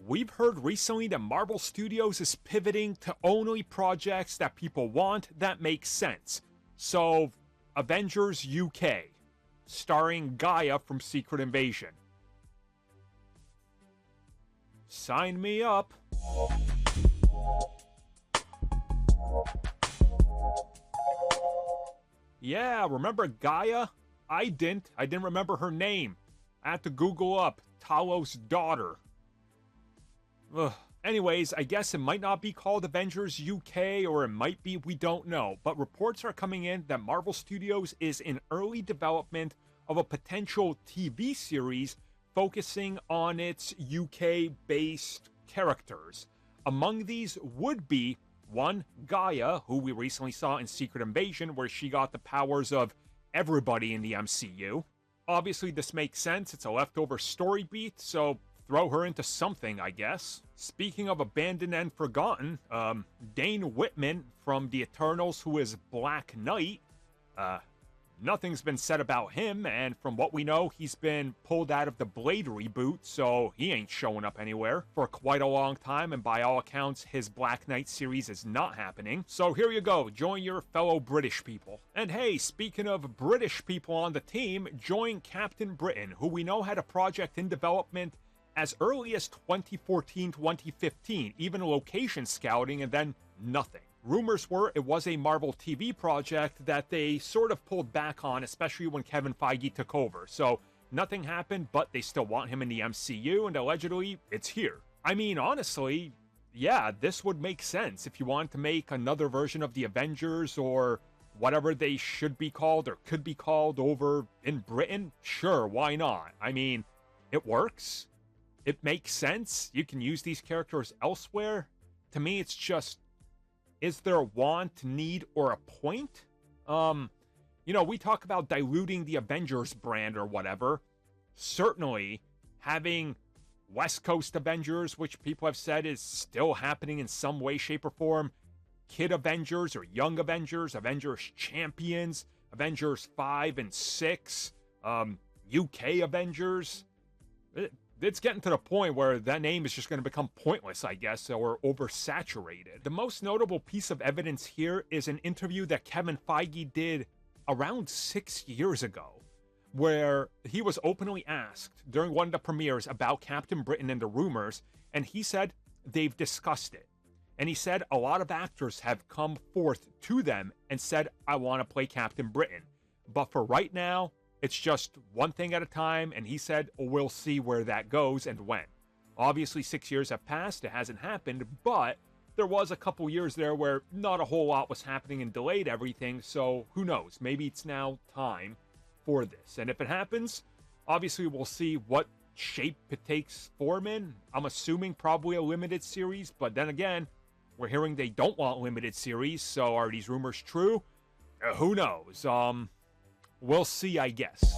we've heard recently that Marvel Studios is pivoting to only projects that people want that make sense. So, Avengers UK, starring Gaia from Secret Invasion. Sign me up. Yeah, remember Gaia? I didn't remember her name. I had to Google up Talos' daughter. Ugh. Anyways, I guess it might not be called Avengers UK, or it might be, we don't know. But reports are coming in that Marvel Studios is in early development of a potential TV series focusing on its UK-based characters. Among these would be, one, Gaia, who we recently saw in Secret Invasion, where she got the powers of everybody in the MCU. Obviously, this makes sense. It's a leftover story beat, so throw her into something, I guess. Speaking of abandoned and forgotten, Dane Whitman from The Eternals, who is Black Knight, nothing's been said about him, and from what we know, he's been pulled out of the Blade reboot, so he ain't showing up anywhere for quite a long time, and by all accounts, his Black Knight series is not happening. So here you go, join your fellow British people. And hey, speaking of British people on the team, join Captain Britain, who we know had a project in development as early as 2014-2015, even location scouting, and then nothing. Rumors were it was a Marvel TV project that they sort of pulled back on, especially when Kevin Feige took over. So nothing happened, but they still want him in the MCU, and allegedly, it's here. I mean, honestly, yeah, this would make sense if you wanted to make another version of the Avengers, or whatever they should be called or could be called over in Britain. Sure, why not? I mean, it works. It makes sense. You can use these characters elsewhere. To me, it's just, is there a want, need, or a point? You know, we talk about diluting the Avengers brand or whatever. Certainly, having West Coast Avengers, which people have said is still happening in some way, shape, or form, Kid Avengers or Young Avengers, Avengers Champions, Avengers 5 and 6, UK Avengers. It's getting to the point where that name is just going to become pointless, I guess, or oversaturated. The most notable piece of evidence here is an interview that Kevin Feige did around 6 years ago, where he was openly asked during one of the premieres about Captain Britain and the rumors, and he said they've discussed it. And he said a lot of actors have come forth to them and said, I want to play Captain Britain. But for right now, it's just one thing at a time, and he said, we'll see where that goes and when. Obviously, 6 years have passed, it hasn't happened, but there was a couple years there where not a whole lot was happening and delayed everything, so who knows, maybe it's now time for this. And if it happens, obviously we'll see what shape it takes form in. I'm assuming probably a limited series, but then again, we're hearing they don't want limited series, so are these rumors true? Who knows? We'll see, I guess.